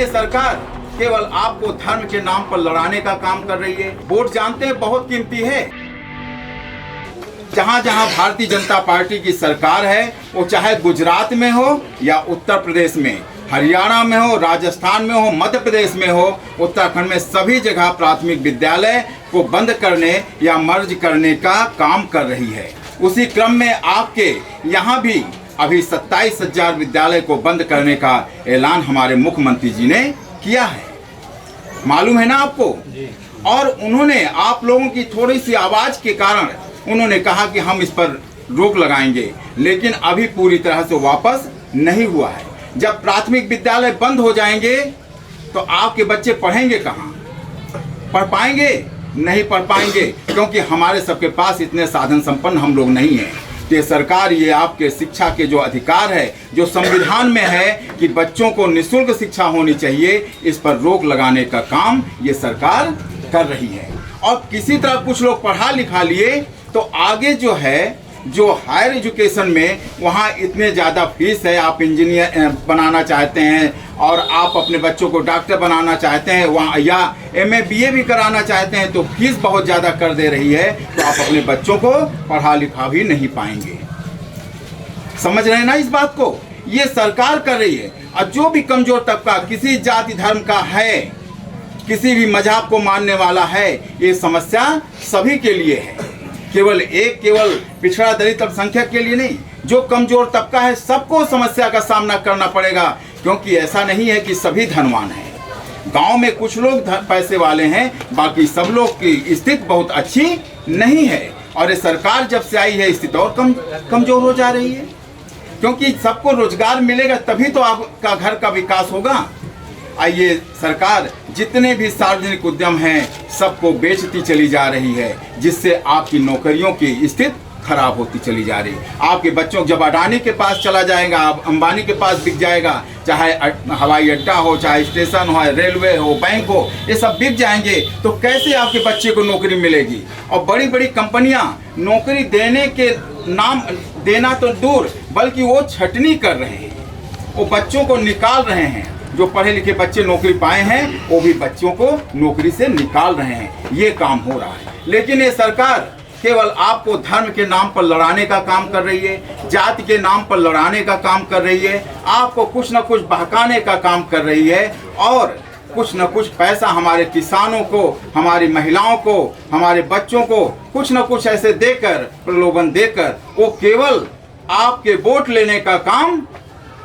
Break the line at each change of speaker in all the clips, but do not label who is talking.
ये सरकार केवल आपको धर्म के नाम पर लड़ाने का काम कर रही है। वोट जानते हैं बहुत कीमती है। जहां जहां भारतीय जनता पार्टी की सरकार है, वो चाहे गुजरात में हो या उत्तर प्रदेश में, हरियाणा में हो, राजस्थान में हो, मध्य प्रदेश में हो, उत्तराखंड में, सभी जगह प्राथमिक विद्यालय को बंद करने या मर्ज करने का काम कर रही है। उसी क्रम में आपके यहाँ भी अभी 27,000 विद्यालय को बंद करने का ऐलान हमारे मुख्यमंत्री जी ने किया है। मालूम है ना आपको? और उन्होंने आप लोगों की थोड़ी सी आवाज के कारण उन्होंने कहा कि हम इस पर रोक लगाएंगे, लेकिन अभी पूरी तरह से वापस नहीं हुआ है। जब प्राथमिक विद्यालय बंद हो जाएंगे तो आपके बच्चे पढ़ेंगे कहाँ? पढ़ पाएंगे? नहीं पढ़ पाएंगे, क्योंकि हमारे सबके पास इतने साधन संपन्न हम लोग नहीं हैं। ये सरकार, ये आपके शिक्षा के जो अधिकार है, जो संविधान में है कि बच्चों को निःशुल्क शिक्षा होनी चाहिए, इस पर रोक लगाने का काम ये सरकार कर रही है। और किसी तरह कुछ लोग पढ़ा लिखा लिए तो आगे जो है, जो हायर एजुकेशन में वहाँ इतने ज़्यादा फीस है, आप इंजीनियर बनाना चाहते हैं और आप अपने बच्चों को डॉक्टर बनाना चाहते हैं वहाँ, या MA BA भी कराना चाहते हैं, तो फीस बहुत ज़्यादा कर दे रही है, तो आप अपने बच्चों को पढ़ा लिखा भी नहीं पाएंगे। समझ रहे हैं ना इस बात को? ये सरकार कर रही है। और जो भी कमजोर तबका किसी जाति धर्म का है, किसी भी मजहब को मानने वाला है, ये समस्या सभी के लिए है, केवल पिछड़ा दलित अल्पसंख्यक के लिए नहीं। जो कमजोर तबका है सबको समस्या का सामना करना पड़ेगा, क्योंकि ऐसा नहीं है कि सभी धनवान हैं। गांव में कुछ लोग पैसे वाले हैं, बाकी सब लोग की स्थिति बहुत अच्छी नहीं है। और ये सरकार जब से आई है स्थिति और कमजोर हो जा रही है, क्योंकि सबको रोजगार मिलेगा तभी तो आपका घर का विकास होगा। आइए, सरकार जितने भी सार्वजनिक उद्यम हैं सबको बेचती चली जा रही है, जिससे आपकी नौकरियों की स्थिति खराब होती चली जा रही है। आपके बच्चों जब अडानी के पास चला जाएगा, अंबानी के पास बिक जाएगा, चाहे हवाई अड्डा हो, चाहे स्टेशन हो, रेलवे हो, बैंक हो, ये सब बिक जाएंगे, तो कैसे आपके बच्चे को नौकरी मिलेगी? और बड़ी बड़ी कंपनियां नौकरी देने के नाम, देना तो दूर, बल्कि वो छटनी कर रहे हैं, वो बच्चों को निकाल रहे हैं। जो पढ़े लिखे बच्चे नौकरी पाए हैं वो भी बच्चों को नौकरी से निकाल रहे हैं। ये काम हो रहा है। लेकिन ये सरकार केवल आपको धर्म के नाम पर लड़ाने का काम कर रही है, जाति के नाम पर लड़ाने का काम कर रही है, आपको कुछ न कुछ बहकाने का काम कर रही है, और कुछ न कुछ पैसा हमारे किसानों को, हमारी महिलाओं को, हमारे बच्चों को कुछ न कुछ ऐसे देकर, प्रलोभन देकर, वो केवल आपके वोट लेने का काम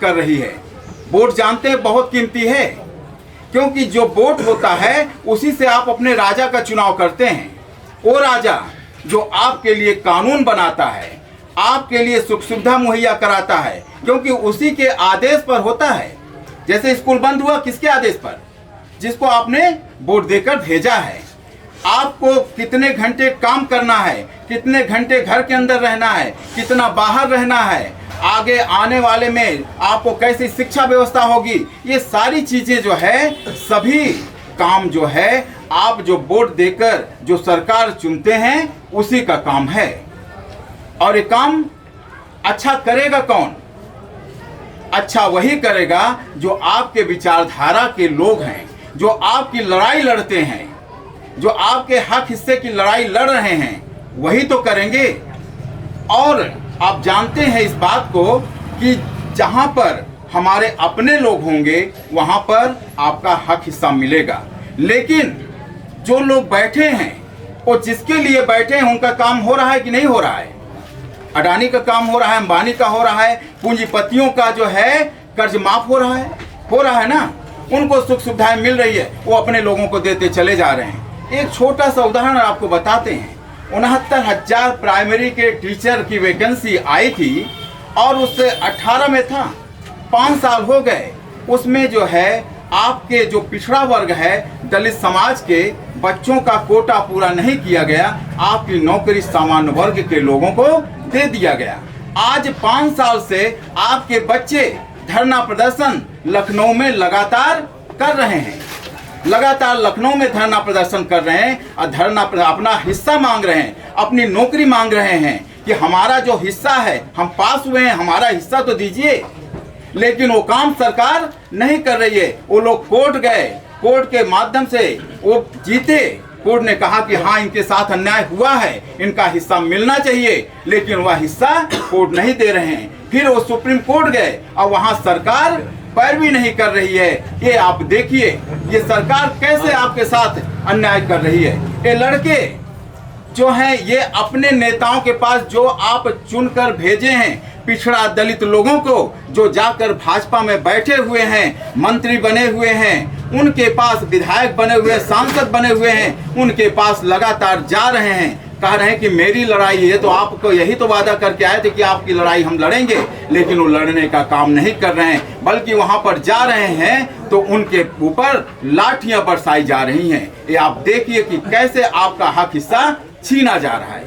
कर रही है। वोट जानते हैं बहुत कीमती है, क्योंकि जो वोट होता है उसी से आप अपने राजा का चुनाव करते हैं। वो राजा जो आपके लिए कानून बनाता है, आपके लिए सुख सुविधा मुहैया कराता है, क्योंकि उसी के आदेश पर होता है। जैसे स्कूल बंद हुआ, किसके आदेश पर? जिसको आपने वोट देकर भेजा है। आपको कितने घंटे काम करना है, कितने घंटे घर के अंदर रहना है, कितना बाहर रहना है, आगे आने वाले में आपको कैसी शिक्षा व्यवस्था होगी, ये सारी चीजें जो है, सभी काम जो है, आप जो वोट देकर जो सरकार चुनते हैं उसी का काम है। और ये काम अच्छा करेगा कौन? अच्छा वही करेगा जो आपके विचारधारा के लोग हैं, जो आपकी लड़ाई लड़ते हैं, जो आपके हक हिस्से की लड़ाई लड़ रहे हैं, वही तो करेंगे। और आप जानते हैं इस बात को कि जहां पर हमारे अपने लोग होंगे वहां पर आपका हक हिस्सा मिलेगा। लेकिन जो लोग बैठे हैं, वो जिसके लिए बैठे हैं, उनका काम हो रहा है कि नहीं हो रहा है? अडानी का काम हो रहा है, अंबानी का हो रहा है, पूंजीपतियों का जो है कर्ज माफ हो रहा है ना, उनको सुख सुविधाएं मिल रही है, वो अपने लोगों को देते चले जा रहे हैं। एक छोटा सा उदाहरण आपको बताते हैं। 69,000 प्राइमरी के टीचर की वैकेंसी आई थी और उससे 18 में था, 5 साल हो गए। उसमें जो है आपके जो पिछड़ा वर्ग है, दलित समाज के बच्चों का कोटा पूरा नहीं किया गया, आपकी नौकरी सामान्य वर्ग के लोगों को दे दिया गया। आज 5 साल से आपके बच्चे धरना प्रदर्शन लखनऊ में लगातार कर रहे हैं, लगातार लखनऊ में धरना प्रदर्शन कर रहे हैं और अपना हिस्सा मांग रहे हैं, अपनी नौकरी मांग रहे हैं कि हमारा जो हिस्सा है, हम पास हुए हैं, हमारा हिस्सा तो दीजिए। लेकिन वो काम सरकार नहीं कर रही है। वो लोग कोर्ट गए, कोर्ट के माध्यम से वो जीते, कोर्ट ने कहा कि हाँ इनके साथ अन्याय हुआ है, इनका हिस्सा मिलना चाहिए, लेकिन वह हिस्सा कोर्ट नहीं दे रहे हैं। फिर वो सुप्रीम कोर्ट गए और वहां सरकार पैरवी नहीं कर रही है। ये आप देखिए ये सरकार कैसे आपके साथ अन्याय कर रही है। ये लड़के जो हैं ये अपने नेताओं के पास जो आप चुनकर भेजे हैं पिछड़ा दलित लोगों को, जो जाकर भाजपा में बैठे हुए हैं, मंत्री बने हुए हैं, उनके पास विधायक बने हुए, सांसद बने हुए हैं, उनके पास लगातार जा रहे हैं, कह रहे हैं कि मेरी लड़ाई है। तो आपको यही तो वादा करके आए थे कि आपकी लड़ाई हम लड़ेंगे, लेकिन वो लड़ने का काम नहीं कर रहे हैं, बल्कि वहां पर जा रहे हैं तो उनके ऊपर लाठियां बरसाई जा रही हैं। ये आप देखिए कि कैसे आपका हक हिस्सा छीना जा रहा है।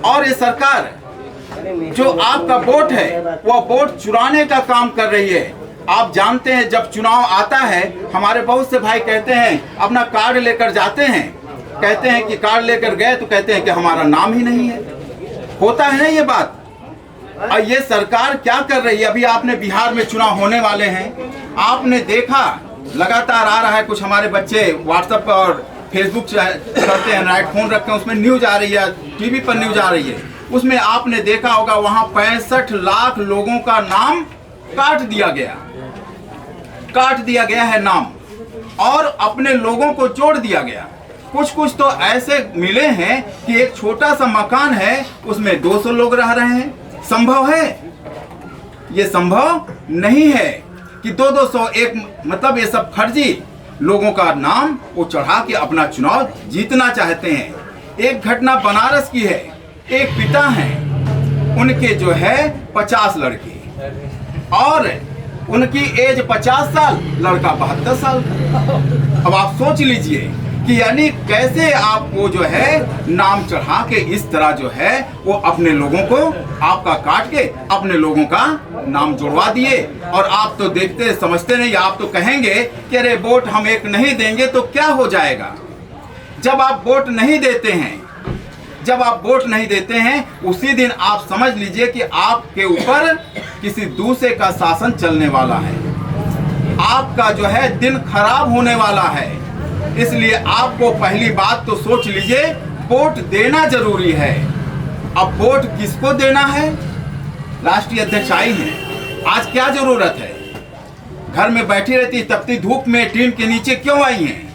और ये सरकार जो आपका वोट है वह वोट चुराने का काम कर रही है। आप जानते हैं जब चुनाव आता है हमारे बहुत से भाई कहते हैं अपना कार्ड लेकर जाते हैं, कहते हैं कि कार्ड लेकर गए तो कहते हैं कि हमारा नाम ही नहीं है। होता है ना ये बात। और ये सरकार क्या कर रही है? अभी आपने बिहार में चुनाव होने वाले हैं, आपने देखा लगातार आ रहा है, कुछ हमारे बच्चे व्हाट्सएप पर और फेसबुक करते हैं, एंड्रॉइड फोन रखते हैं, उसमें न्यूज आ रही है, टीवी पर न्यूज आ रही है। उसमें आपने देखा होगा वहां 65 लाख लोगों का नाम काट दिया गया है नाम, और अपने लोगों को जोड़ दिया गया। कुछ कुछ तो ऐसे मिले हैं कि एक छोटा सा मकान है उसमें 200 लोग रह रहे हैं। संभव है? ये संभव नहीं है कि 200 एक, मतलब ये सब फर्जी लोगों का नाम वो चढ़ा के अपना चुनाव जीतना चाहते हैं। एक घटना बनारस की है, एक पिता हैं, उनके जो है 50 लड़के और उनकी एज 50 साल, लड़का 72 साल का। अब आप सोच लीजिए कि यानी कैसे आप वो जो है नाम चढ़ा के इस तरह जो है वो अपने लोगों को आपका काट के अपने लोगों का नाम जुड़वा दिए। और आप तो देखते समझते नहीं, आप तो कहेंगे कि अरे वोट हम एक नहीं देंगे तो क्या हो जाएगा। जब आप वोट नहीं देते हैं, जब आप वोट नहीं देते हैं उसी दिन आप समझ लीजिए कि आपके ऊपर किसी दूसरे का शासन चलने वाला है, आपका जो है दिन खराब होने वाला है। इसलिए आपको पहली बात तो सोच लीजिए, वोट देना जरूरी है। अब वोट किसको देना है? राष्ट्रीय अध्यक्ष आई हैं, आज क्या जरूरत है? घर में बैठी रहती तपती धूप में टीन के नीचे क्यों आई हैं?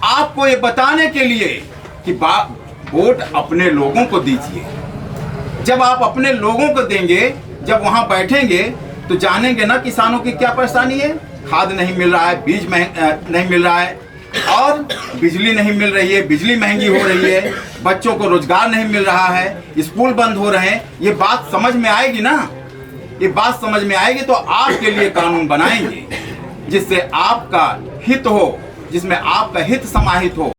आपको ये बताने के लिए कि वोट अपने लोगों को दीजिए। जब आप अपने लोगों को देंगे, जब वहां बैठेंगे तो जानेंगे ना किसानों की क्या परेशानी है। खाद नहीं मिल रहा है, बीज नहीं मिल रहा है, और बिजली नहीं मिल रही है, बिजली महंगी हो रही है, बच्चों को रोजगार नहीं मिल रहा है, स्कूल बंद हो रहे हैं। ये बात समझ में आएगी ना, ये बात समझ में आएगी तो आपके लिए कानून बनाएंगे जिससे आपका हित हो, जिसमें आपका हित समाहित हो।